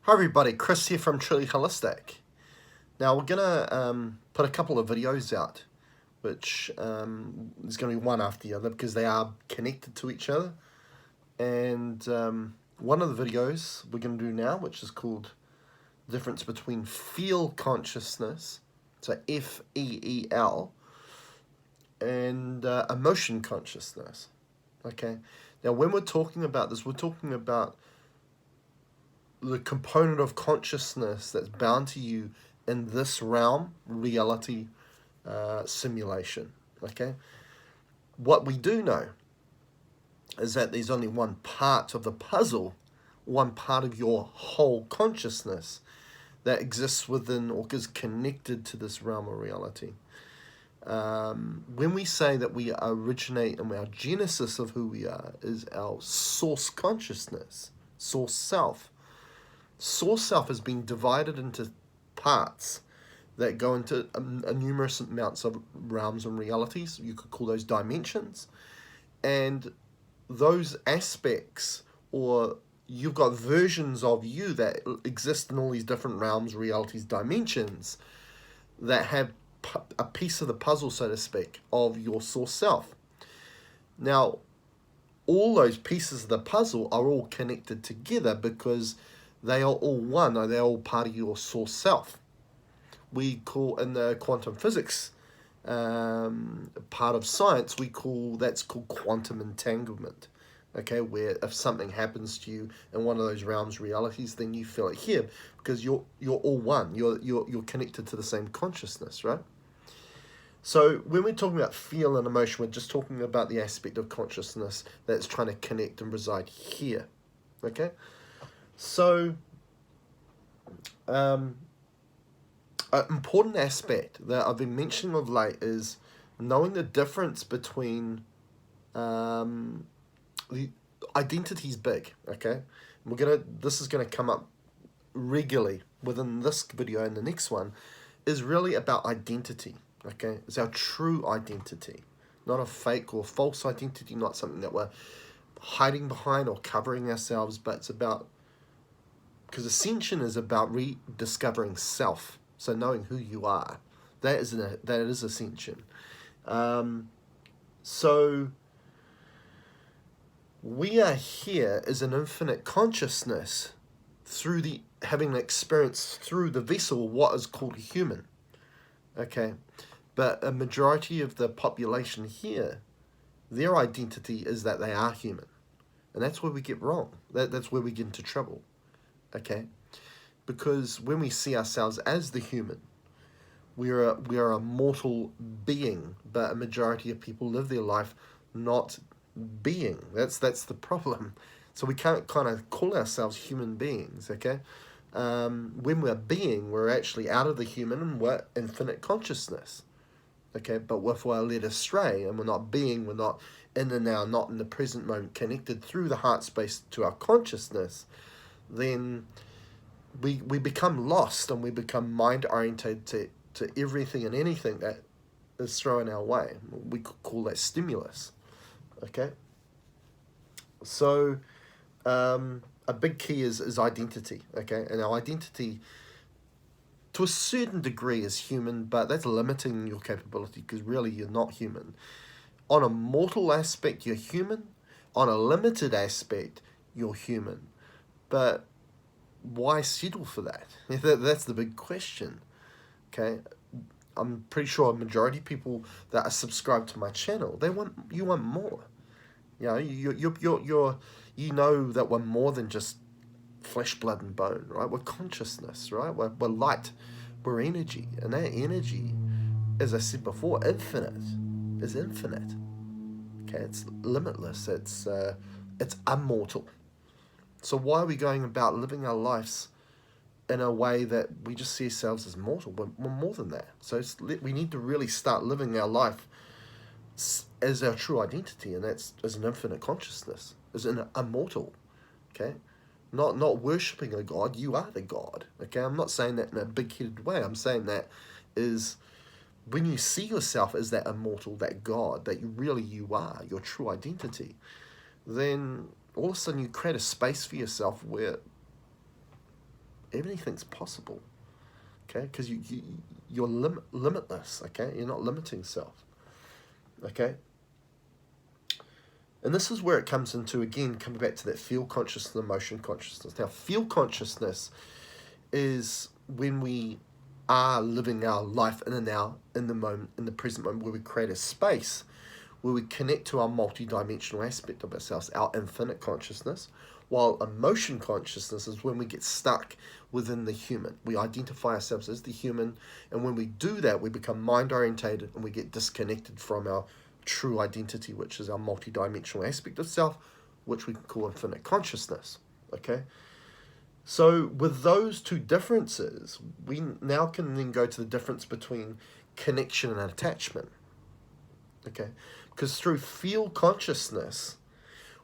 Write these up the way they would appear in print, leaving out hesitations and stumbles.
Hi everybody, Chris here from Truly Holistic. Now we're gonna put a couple of videos out, which is gonna be one after the other because they are connected to each other. And one of the videos we're gonna do now, which is called the difference between feel consciousness, so F-E-E-L, and emotion consciousness. Okay. Now when we're talking about this, we're talking about the component of consciousness that's bound to you in this realm, reality, simulation. Okay, what we do know is that there's only one part of the puzzle, one part of your whole consciousness that exists within or is connected to this realm of reality. When we say that we originate and our genesis of who we are is our source consciousness, source self. Source self has been divided into parts that go into numerous amounts of realms and realities. You could call those dimensions. And those aspects, or you've got versions of you that exist in all these different realms, realities, dimensions that have a piece of the puzzle, so to speak, of your source self. Now, all those pieces of the puzzle are all connected together because they are all one, or they're all part of your source self. We call, in the quantum physics part of science, that's called quantum entanglement. Okay, where if something happens to you in one of those realms, realities, then you feel it here because you're all one. You're connected to the same consciousness, right? So when we're talking about feel and emotion, we're just talking about the aspect of consciousness that's trying to connect and reside here. Okay. So, an important aspect that I've been mentioning of late is knowing the difference between the identity's big. Okay, this is gonna come up regularly within this video, and the next one is really about identity. Okay, it's our true identity, not a fake or false identity, not something that we're hiding behind or covering ourselves, but it's about, because ascension is about rediscovering self, so knowing who you are. That is ascension. So we are here as an infinite consciousness through having an experience through the vessel, what is called a human. Okay, but a majority of the population here, their identity is that they are human, and that's where we get wrong. That's where we get into trouble. Okay, because when we see ourselves as the human, we are a mortal being, but a majority of people live their life not being. That's the problem. So we can't kind of call ourselves human beings. Okay, when we're being, we're actually out of the human and we're infinite consciousness. Okay, but if we're led astray and we're not being, we're not in the now, not in the present moment, connected through the heart space to our consciousness, then we become lost and we become mind-oriented to everything and anything that is thrown our way. We could call that stimulus. Okay? So, a big key is identity. Okay? And our identity, to a certain degree, is human, but that's limiting your capability because really you're not human. On a mortal aspect, you're human. On a limited aspect, you're human. But why settle for that? That's the big question. Okay, I'm pretty sure a majority of people that are subscribed to my channel, you want more. You know, you know that we're more than just flesh, blood, and bone, right? We're consciousness, right? We're light, we're energy, and that energy, as I said before, is infinite. Okay, it's limitless. It's immortal. So why are we going about living our lives in a way that we just see ourselves as mortal? We're more than that. So we need to really start living our life as our true identity, and that's as an infinite consciousness, as an immortal. Okay, not worshipping a god. You are the god. Okay, I'm not saying that in a big-headed way. I'm saying that is when you see yourself as that immortal, that god, that you are, your true identity, then all of a sudden you create a space for yourself where Anything's possible, okay? Because you're limitless, okay? You're not limiting self, okay? And this is where it comes into, again, coming back to that field consciousness, emotion consciousness. Now, field consciousness is when we are living our life in the now, in the moment, in the present moment, where we create a space where we connect to our multi-dimensional aspect of ourselves, our infinite consciousness, while emotion consciousness is when we get stuck within the human. We identify ourselves as the human, and when we do that, we become mind-orientated and we get disconnected from our true identity, which is our multi-dimensional aspect of self, which we can call infinite consciousness, okay? So with those two differences, we now can then go to the difference between connection and attachment, okay? Because through field consciousness,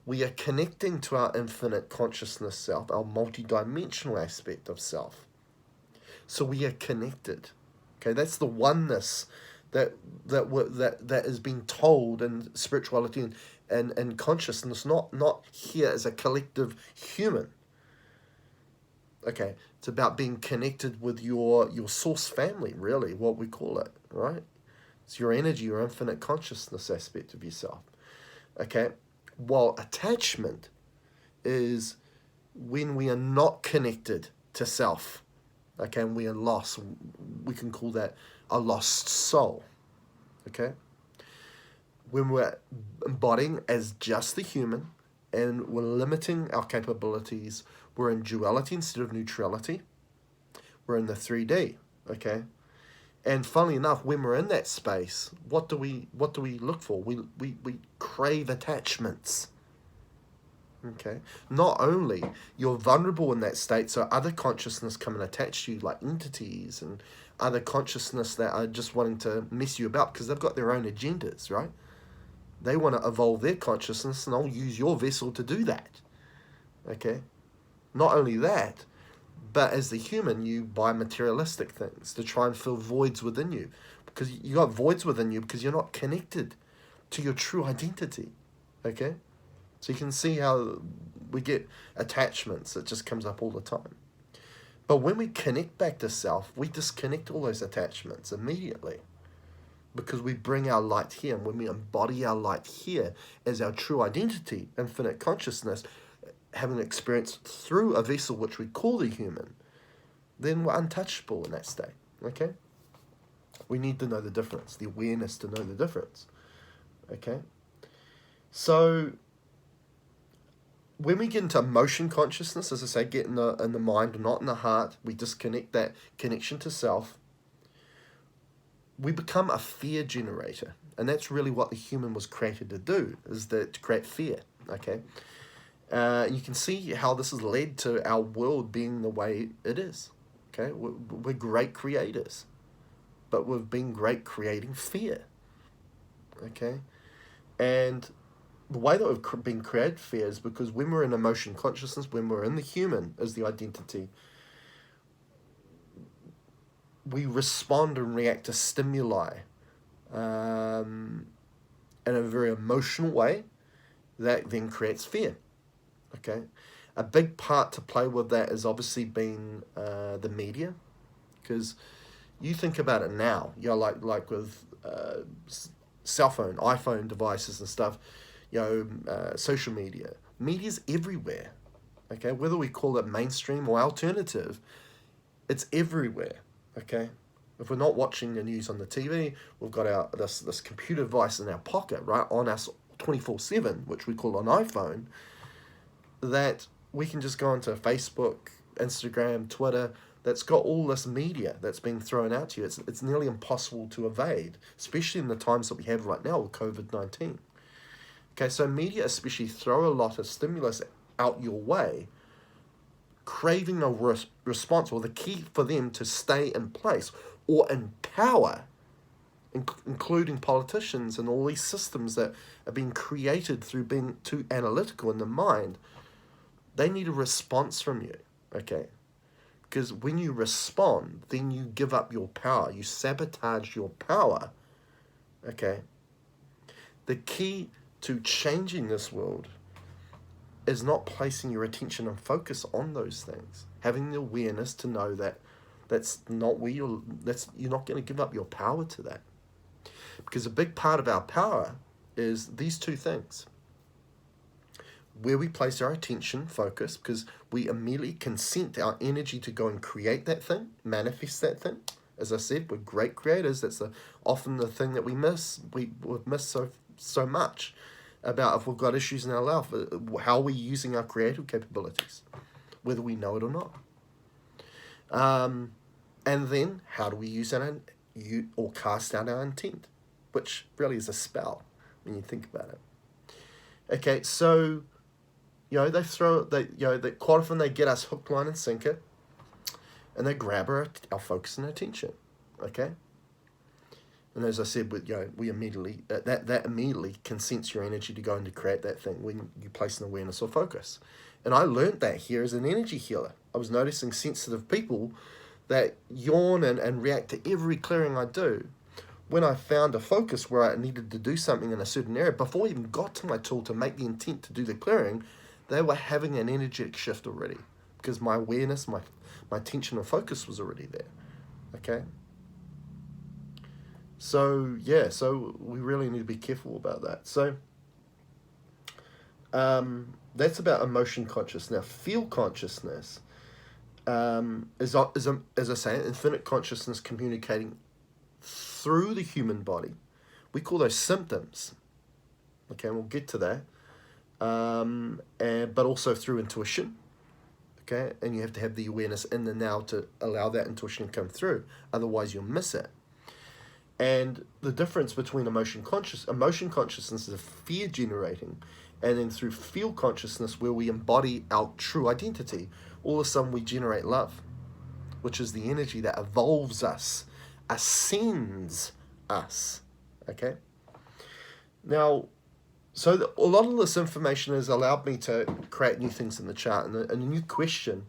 we are connecting to our infinite consciousness self, our multi-dimensional aspect of self. So we are connected, okay? That's the oneness that is being told in spirituality and consciousness, not here as a collective human. Okay, it's about being connected with your source family, really, what we call it, right? It's your energy, your infinite consciousness aspect of yourself. Okay, while attachment is when we are not connected to self. Okay, and we are lost. We can call that a lost soul. Okay, when we're embodying as just the human and we're limiting our capabilities, we're in duality instead of neutrality. We're in the 3D, okay? And funnily enough, when we're in that space, what do we look for? We crave attachments. Okay. Not only you're vulnerable in that state, so other consciousness come and attach to you, like entities and other consciousness that are just wanting to mess you about because they've got their own agendas, right? They want to evolve their consciousness, and they'll use your vessel to do that. Okay. Not only that, but as the human, you buy materialistic things to try and fill voids within you, because you got voids within you because you're not connected to your true identity. Okay. So you can see how we get attachments. It just comes up all the time. But when we connect back to self, we disconnect all those attachments immediately because we bring our light here. And when we embody our light here as our true identity, infinite consciousness, having experienced through a vessel which we call the human, then we're untouchable in that state. Okay? We need to know the difference, the awareness to know the difference. Okay? So when we get into emotion consciousness, as I say, get in the mind, not in the heart, we disconnect that connection to self, we become a fear generator. And that's really what the human was created to do, is to create fear, okay? You can see how this has led to our world being the way it is, okay? We're great creators, but we've been great creating fear, okay? And the way that we've been created fear is because when we're in emotion consciousness, when we're in the human as the identity, we respond and react to stimuli in a very emotional way that then creates fear. Okay, a big part to play with that has obviously been the media, because you think about it now, you know, like with cell phone, iPhone devices and stuff, you know, social media. Media's everywhere, okay? Whether we call it mainstream or alternative, it's everywhere, okay? If we're not watching the news on the TV, we've got this computer device in our pocket, right, on us 24/7, which we call an iPhone, that we can just go onto Facebook, Instagram, Twitter, that's got all this media that's being thrown out to you. It's nearly impossible to evade, especially in the times that we have right now with COVID-19. Okay, so media especially throw a lot of stimulus out your way, craving a response, or the key for them to stay in place or in power, including politicians and all these systems that are being created through being too analytical in the mind. They need a response from you, okay? Because when you respond, then you give up your power. You sabotage your power, okay? The key to changing this world is not placing your attention and focus on those things. Having the awareness to know that that's not where you're not going to give up your power to that. Because a big part of our power is these two things. Where we place our attention, focus, because we immediately consent our energy to go and create that thing, manifest that thing. As I said, we're great creators. That's often the thing that we miss. We've missed so much about if we've got issues in our life, how we're using our creative capabilities, whether we know it or not. And then how do we use that or cast out our intent, which really is a spell when you think about it. Okay, so they quite often they get us hook, line, and sinker, and they grab our focus and attention. Okay. And as I said, we immediately that immediately consents your energy to go and to create that thing when you place an awareness or focus. And I learned that here as an energy healer. I was noticing sensitive people that yawn and react to every clearing I do. When I found a focus where I needed to do something in a certain area, before I even got to my tool to make the intent to do the clearing, they were having an energetic shift already because my awareness, my attention and focus was already there. Okay. So we really need to be careful about that. So that's about emotion consciousness. Now, feel consciousness is as I say, infinite consciousness communicating through the human body. We call those symptoms. Okay, and we'll get to that. But also through intuition. Okay, and you have to have the awareness in the now to allow that intuition to come through. Otherwise, you'll miss it. And the difference between emotion consciousness is fear generating, and then through feel consciousness, where we embody our true identity, all of a sudden we generate love, which is the energy that evolves us, ascends us. Okay. Now, so a lot of this information has allowed me to create new things in the chart, and a new question.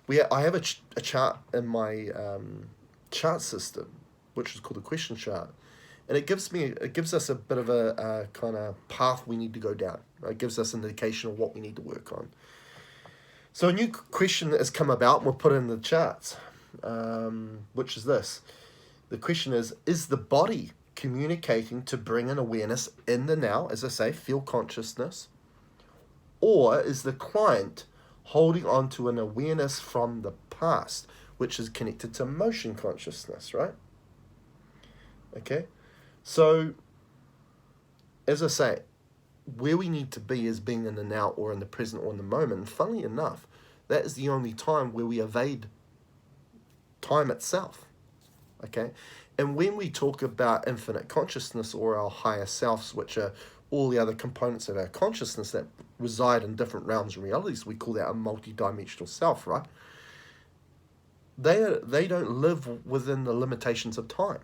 I have a chart in my chart system, which is called the question chart, and it gives us a bit of a kind of path we need to go down. It gives us an indication of what we need to work on. So a new question that has come about, and we'll put it in the charts, which is this. The question is the body communicating to bring an awareness in the now, as I say, feel consciousness, or is the client holding on to an awareness from the past, which is connected to motion consciousness, right? Okay, so as I say, where we need to be is being in the now or in the present or in the moment. And funnily enough, that is the only time where we evade time itself. Okay, and when we talk about infinite consciousness or our higher selves, which are all the other components of our consciousness that reside in different realms and realities, we call that a multi-dimensional self, right? They don't live within the limitations of time.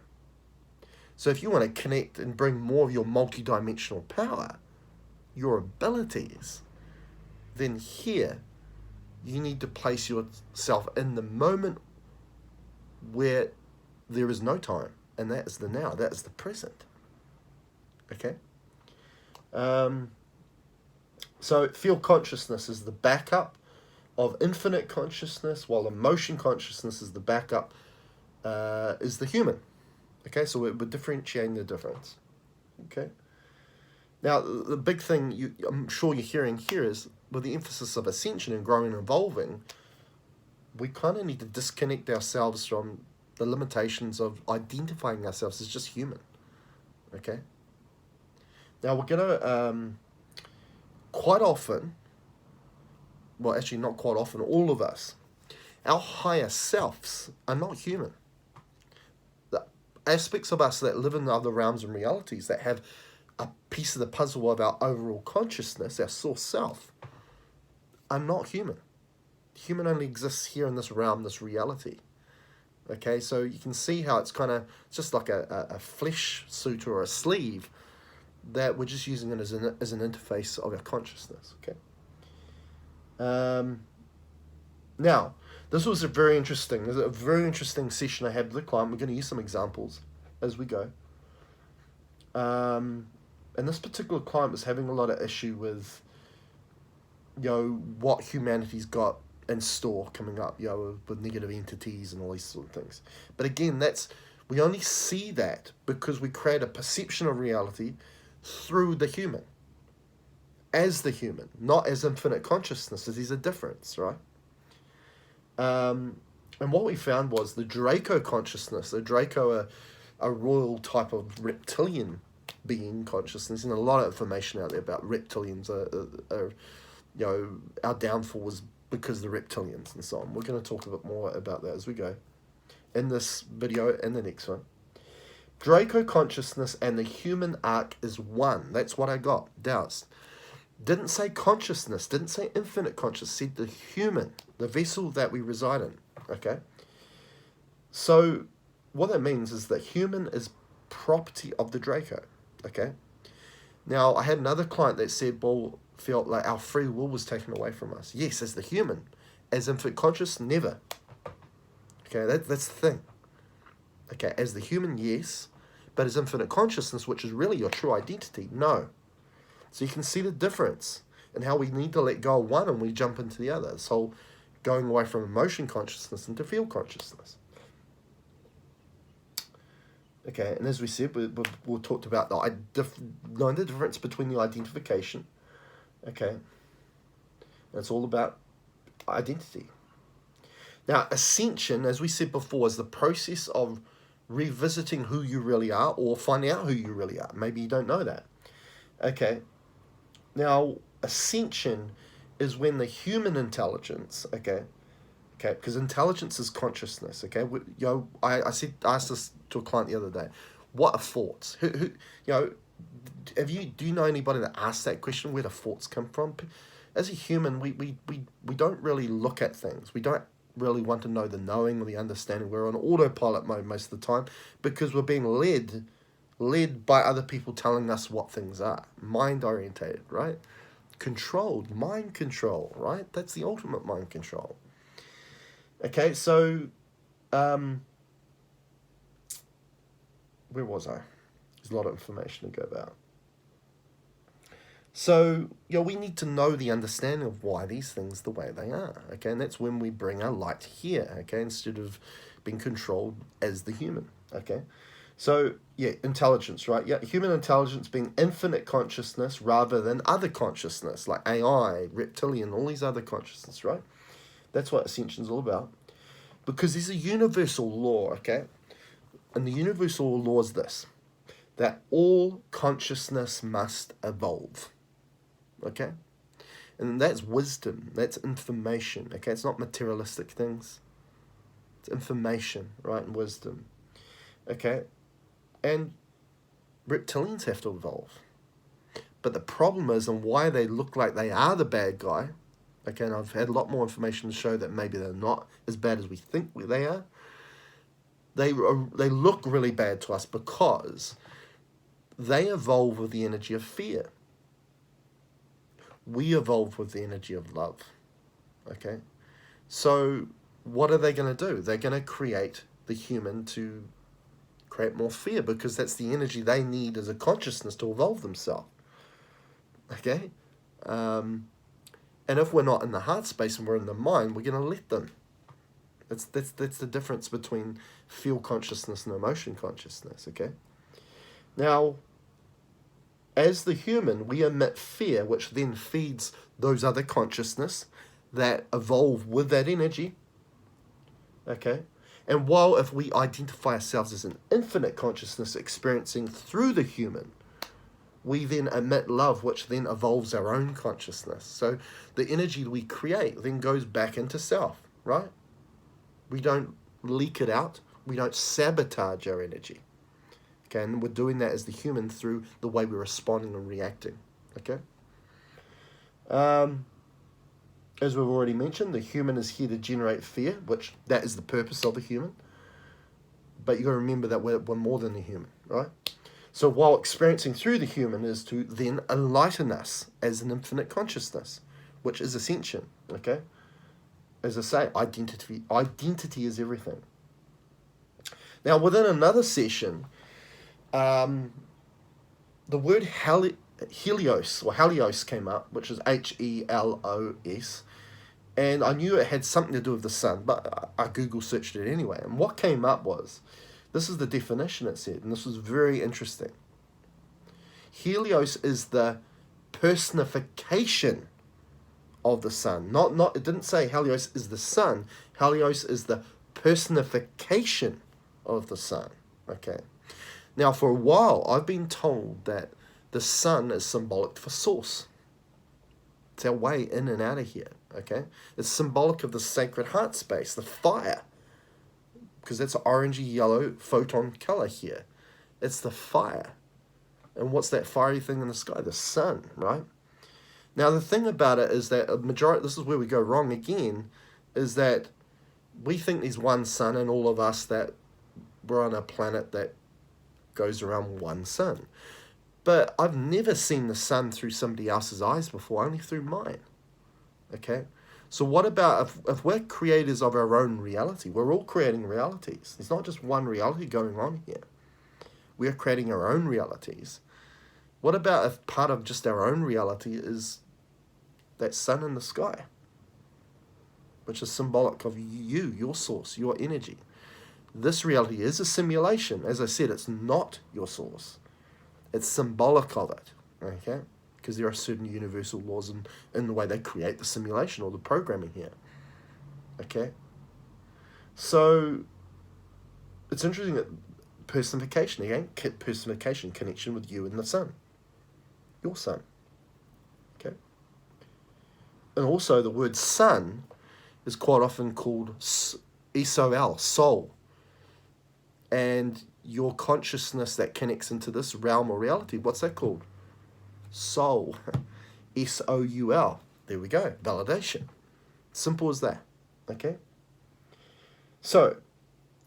So if you want to connect and bring more of your multi-dimensional power, your abilities, then here you need to place yourself in the moment where there is no time, and that is the now, that is the present. Okay? So feel consciousness is the backup of infinite consciousness, while emotion consciousness is the backup, is the human. Okay, so we're differentiating the difference. Okay. Now, the big thing I'm sure you're hearing here is, with the emphasis of ascension and growing and evolving, we kind of need to disconnect ourselves from the limitations of identifying ourselves as just human. Okay. Now, we're going to, quite often, well, actually not quite often, all of us, our higher selves are not human. Aspects of us that live in other realms and realities that have a piece of the puzzle of our overall consciousness, our source self, are not human. Human only exists here in this realm, this reality. Okay, so you can see how it's kind of just like a flesh suit or a sleeve that we're just using it as an interface of our consciousness. Okay. Now, this was a very interesting session I had with the client. We're going to use some examples as we go. And this particular client was having a lot of issue with what humanity's got in store coming up, with negative entities and all these sort of things. But again, we only see that because we create a perception of reality through the human, as the human, not as infinite consciousness. There's a difference, right? And what we found was the Draco consciousness, the Draco, a royal type of reptilian being consciousness, and a lot of information out there about reptilians are our downfall was because of the reptilians and so on. We're going to talk a bit more about that as we go in this video and the next one. Draco consciousness and the human arc is one. That's what I got. Doused. Didn't say consciousness, didn't say infinite consciousness, said the human, the vessel that we reside in. Okay? So what that means is that human is property of the Draco. Okay? Now, I had another client that said, well, felt like our free will was taken away from us. Yes, as the human. As infinite conscious, never. Okay, that's the thing. Okay, as the human, yes. But as infinite consciousness, which is really your true identity, no. So you can see the difference in how we need to let go of one and we jump into the other. So going away from emotion consciousness into field consciousness. Okay, and as we said, we talked about knowing the difference between the identification. Okay, and it's all about identity. Now, ascension, as we said before, is the process of revisiting who you really are or finding out who you really are. Maybe you don't know that. Okay, now ascension is when the human intelligence, okay, because intelligence is consciousness, okay. I asked this to a client the other day. What are thoughts? Who do you know anybody that asks that question? Where do thoughts come from? As a human, we don't really look at things. We don't really want to know the knowing or the understanding. We're on autopilot mode most of the time because we're being led by other people telling us what things are. Mind orientated, right? Controlled, mind control, right? That's the ultimate mind control. Okay, so where was I? There's a lot of information to go about. So, we need to know the understanding of why these things are the way they are, okay? And that's when we bring our light here, okay? Instead of being controlled as the human, okay? So, intelligence, right? Human intelligence being infinite consciousness rather than other consciousness, like AI, reptilian, all these other consciousness, right? That's what ascension is all about. Because there's a universal law, okay? And the universal law is this, that all consciousness must evolve. Okay? And that's wisdom. That's information. Okay? It's not materialistic things. It's information, right? And wisdom. Okay? And reptilians have to evolve. But the problem is, and why they look like they are the bad guy, okay, and I've had a lot more information to show that maybe they're not as bad as we think they are. They look really bad to us because they evolve with the energy of fear. We evolve with the energy of love. Okay? So what are they going to do? They're going to create the human to create more fear because that's the energy they need as a consciousness to evolve themselves. Okay? And if we're not in the heart space and we're in the mind, we're going to let them. That's the difference between field consciousness and emotion consciousness, okay? Now, as the human, we emit fear, which then feeds those other consciousness that evolve with that energy, okay? And while if we identify ourselves as an infinite consciousness experiencing through the human, we then emit love, which then evolves our own consciousness. So the energy we create then goes back into self, right? We don't leak it out. We don't sabotage our energy. Okay, and we're doing that as the human through the way we're responding and reacting. Okay? As we've already mentioned, the human is here to generate fear, which that is the purpose of the human. But you've got to remember that we're more than a human, right? So while experiencing through the human is to then enlighten us as an infinite consciousness, which is ascension, okay? As I say, identity is everything. Now, within another session, the word Helios, or Helios came up, which is Helos, and I knew it had something to do with the sun, but I Google searched it anyway. And what came up was, this is the definition it said, and this was very interesting. Helios is the personification of the sun. Not it didn't say Helios is the sun. Helios is the personification of the sun. Okay. Now, for a while, I've been told that the sun is symbolic for source. It's our way in and out of here. Okay. It's symbolic of the sacred heart space, the fire, because that's an orangey yellow photon color here. It's the fire. And what's that fiery thing in the sky? The sun, right? Now, the thing about it is that a majority, this is where we go wrong again, is that we think there's one sun, and all of us that we're on a planet that goes around one sun. But I've never seen the sun through somebody else's eyes before, only through mine. Okay? So what about if we're creators of our own reality? We're all creating realities. There's not just one reality going on here. We are creating our own realities. What about if part of just our own reality is that sun in the sky, which is symbolic of you, your source, your energy? This reality is a simulation. As I said, it's not your source. It's symbolic of it, okay? Because there are certain universal laws in the way they create the simulation or the programming here, okay? So it's interesting that personification, again, personification, connection with you and the sun, your sun, okay? And also the word sun is quite often called SOL, soul. And your consciousness that connects into this realm or reality, what's that called? Soul. S-O-U-L. There we go. Validation. Simple as that. Okay? So,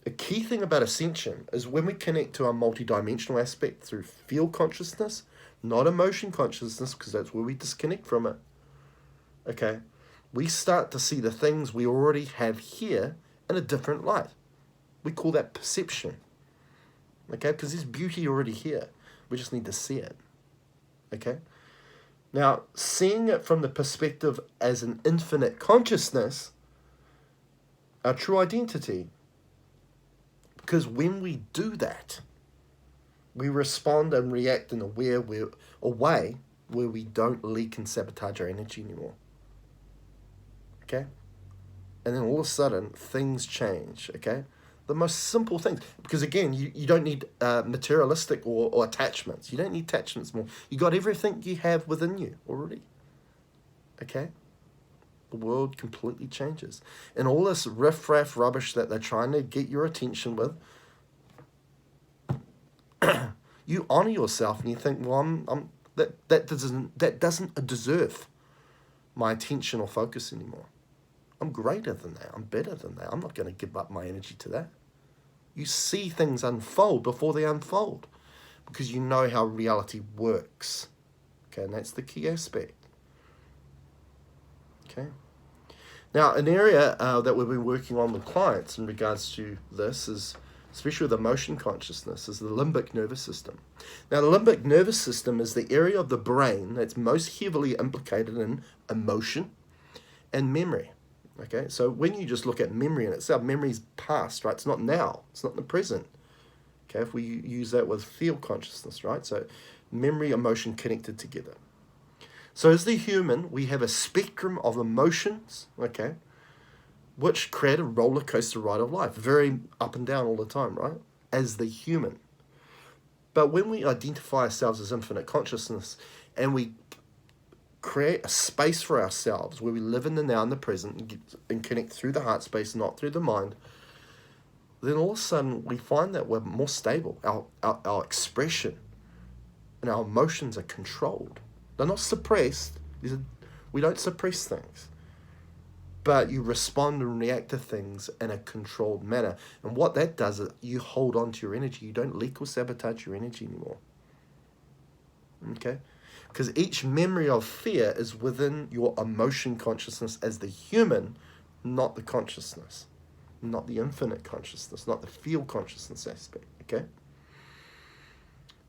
a key thing about ascension is when we connect to our multidimensional aspect through field consciousness, not emotion consciousness, because that's where we disconnect from it. Okay? We start to see the things we already have here in a different light. We call that perception. Okay? Because there's beauty already here. We just need to see it. Okay? Now, seeing it from the perspective as an infinite consciousness, our true identity, because when we do that, we respond and react in a way where we don't leak and sabotage our energy anymore. Okay? And then all of a sudden, things change, okay? The most simple things. Because again, you don't need materialistic or attachments. You don't need attachments more. You got everything you have within you already. Okay? The world completely changes. And all this riff-raff rubbish that they're trying to get your attention with, you honor yourself and you think, well, that doesn't deserve my attention or focus anymore. I'm greater than that. I'm better than that. I'm not going to give up my energy to that. You see things unfold before they unfold because you know how reality works. Okay, and that's the key aspect. Okay. Now, an area that we've been working on with clients in regards to this is, especially with emotion consciousness, is the limbic nervous system. Now, the limbic nervous system is the area of the brain that's most heavily implicated in emotion and memory. Okay, so when you just look at memory in itself, memory's past, right? It's not now. It's not in the present. Okay, if we use that with field consciousness, right? So memory, emotion connected together. So as the human, we have a spectrum of emotions, okay, which create a roller coaster ride of life, very up and down all the time, right? As the human. But when we identify ourselves as infinite consciousness and we create a space for ourselves where we live in the now and the present and connect through the heart space, not through the mind, then all of a sudden we find that we're more stable. Our expression and our emotions are controlled. They're not suppressed. We don't suppress things. But you respond and react to things in a controlled manner. And what that does is you hold on to your energy. You don't leak or sabotage your energy anymore. Okay? Because each memory of fear is within your emotion consciousness as the human, not the consciousness. Not the infinite consciousness, not the field consciousness aspect, okay?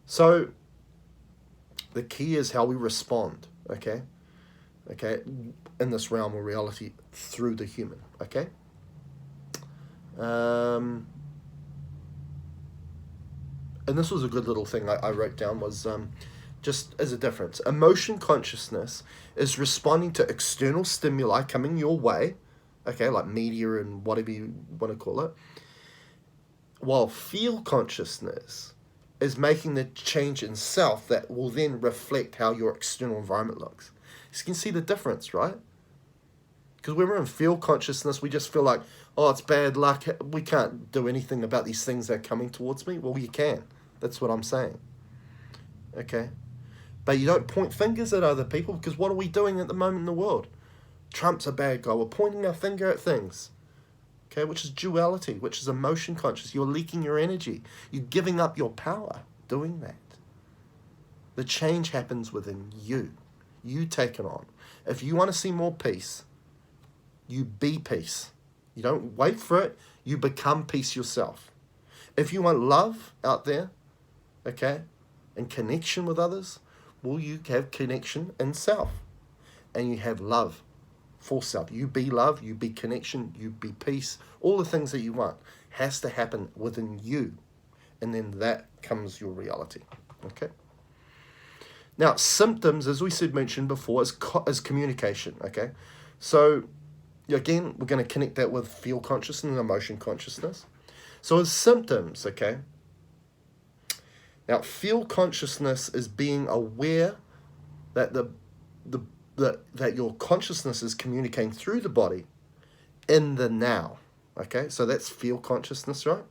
So, The key is how we respond, okay? Okay, in this realm of reality through the human, okay? And this was a good little thing I wrote down, was just as a difference. Emotion consciousness is responding to external stimuli coming your way, okay, like media and whatever you want to call it, while feel consciousness is making the change in self that will then reflect how your external environment looks. You can see the difference, right? Because when we're in feel consciousness, we just feel like, oh, it's bad luck. We can't do anything about these things that are coming towards me. Well, you can. That's what I'm saying. Okay? But you don't point fingers at other people, because what are we doing at the moment in the world? Trump's a bad guy. We're pointing our finger at things. Okay? Which is duality, which is emotion conscious. You're leaking your energy. You're giving up your power doing that. The change happens within you. You take it on. If you want to see more peace, you be peace. You don't wait for it. You become peace yourself. If you want love out there, okay, and connection with others, well, you have connection in self. And you have love for self. You be love, you be connection, you be peace. All the things that you want has to happen within you. And then that comes your reality. Okay? Now, symptoms, as we mentioned before, is communication, okay? So, again, we're going to connect that with feel consciousness and emotion consciousness. So, as symptoms, okay? Now, feel consciousness is being aware that that your consciousness is communicating through the body in the now, okay? So, that's feel consciousness, right?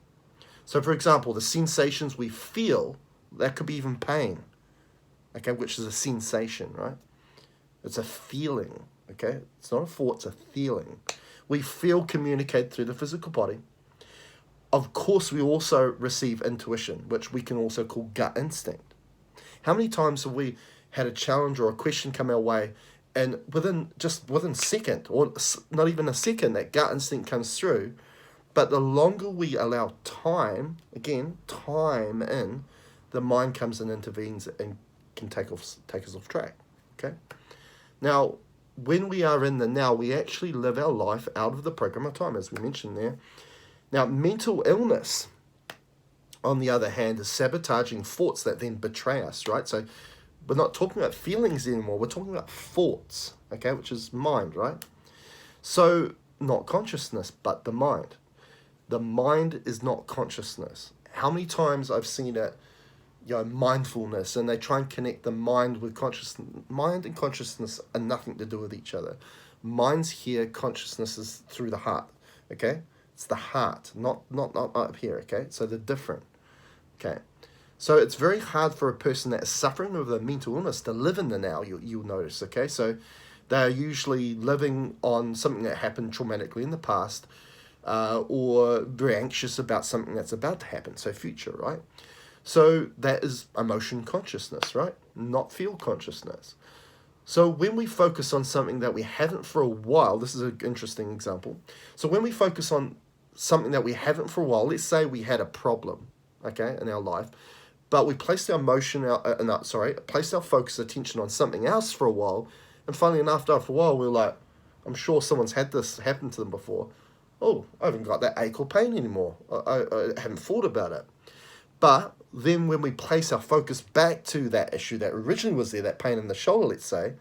So, for example, the sensations we feel, that could be even pain. Okay, which is a sensation, right? It's a feeling, okay? It's not a thought, it's a feeling. We feel communicate through the physical body. Of course, we also receive intuition, which we can also call gut instinct. How many times have we had a challenge or a question come our way, and within a second, or not even a second, that gut instinct comes through, but the longer we allow time, again, time in, the mind comes and intervenes and can take us off track, okay? Now, when we are in the now, we actually live our life out of the program of time, as we mentioned there. Now, mental illness, on the other hand, is sabotaging thoughts that then betray us, right? So we're not talking about feelings anymore. We're talking about thoughts, okay, which is mind, right? So not consciousness, but the mind. The mind is not consciousness. How many times I've seen it, mindfulness, and they try and connect the mind with consciousness. Mind and consciousness are nothing to do with each other. Mind's here, consciousness is through the heart, okay? It's the heart, not up here, okay? So they're different, okay? So it's very hard for a person that is suffering with a mental illness to live in the now, you'll notice, okay? So they're usually living on something that happened traumatically in the past, or very anxious about something that's about to happen, so future, right? So that is emotion consciousness, right? Not feel consciousness. So when we focus on something that we haven't for a while, this is an interesting example. So when we focus on something that we haven't for a while, let's say we had a problem, okay, in our life, but we placed our placed our focus, attention on something else for a while, and finally enough, after a while, we're like, I'm sure someone's had this happen to them before. Oh, I haven't got that ache or pain anymore. I haven't thought about it. But then when we place our focus back to that issue that originally was there, that pain in the shoulder, let's say,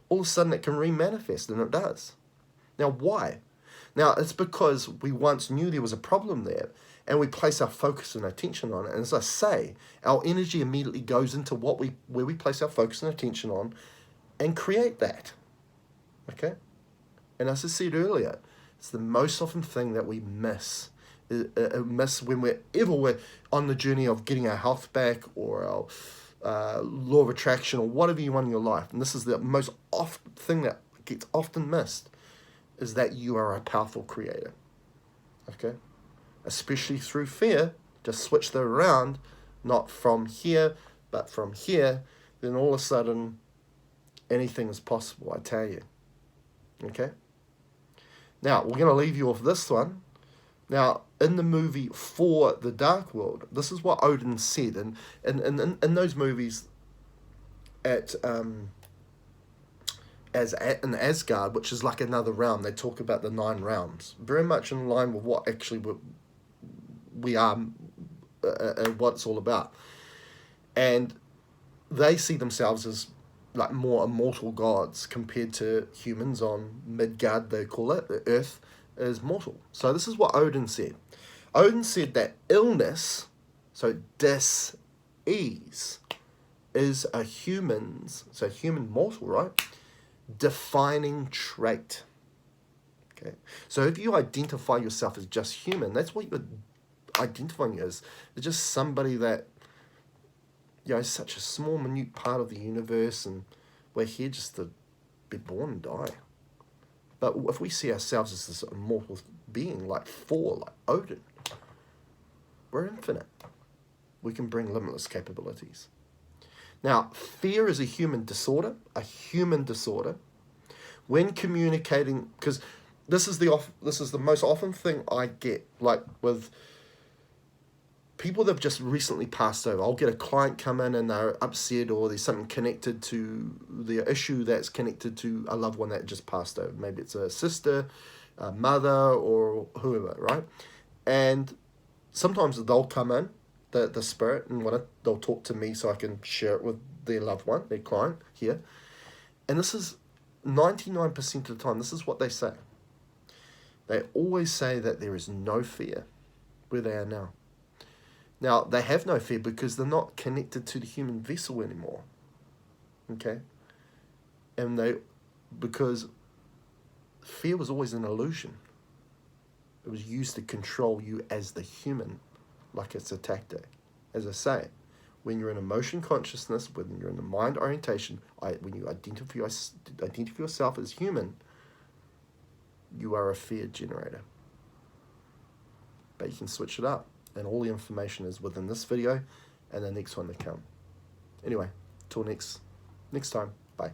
all of a sudden it can re-manifest, and it does. Now, why? Now, it's because we once knew there was a problem there, and we place our focus and attention on it. And as I say, our energy immediately goes into where we place our focus and attention on, and create that. Okay? And as I said earlier, it's the most often thing that we miss when we're on the journey of getting our health back, or our law of attraction, or whatever you want in your life. And this is the most often thing that gets often missed, is that you are a powerful creator. Okay? Especially through fear, just switch that around, not from here, but from here, then all of a sudden, anything is possible, I tell you. Okay? Now, we're going to leave you off this one. Now, in the movie For the Dark World, this is what Odin said. And in those movies, at in Asgard, which is like another realm. They talk about the 9 realms, very much in line with what actually we are, and what it's all about. And they see themselves as like more immortal gods compared to humans on Midgard, they call it. The earth is mortal. So this is what Odin said. Odin said that illness, so dis-ease, is a human's, so human mortal, right, defining trait. Okay, so if you identify yourself as just human, that's what you're identifying as. It's just somebody that, you know, is such a small, minute part of the universe, and we're here just to be born and die. But if we see ourselves as this immortal being, like Thor, like Odin, we're infinite. We can bring limitless capabilities. Now, fear is a human disorder. When communicating, because this is the most often thing I get, like with people that have just recently passed over. I'll get a client come in and they're upset, or there's something connected to the issue that's connected to a loved one that just passed over. Maybe it's a sister, a mother, or whoever, right? And sometimes they'll come in, the spirit, and they'll talk to me so I can share it with their loved one, their client here. And this is 99% of the time, this is what they say. They always say that there is no fear where they are now. Now, they have no fear because they're not connected to the human vessel anymore. Okay? And because fear was always an illusion. It was used to control you as the human, like it's a tactic. As I say, when you're in emotion consciousness, when you're in the mind orientation, when you identify yourself as human, you are a fear generator. But you can switch it up. And all the information is within this video and the next one to come. Anyway, till next time. Bye.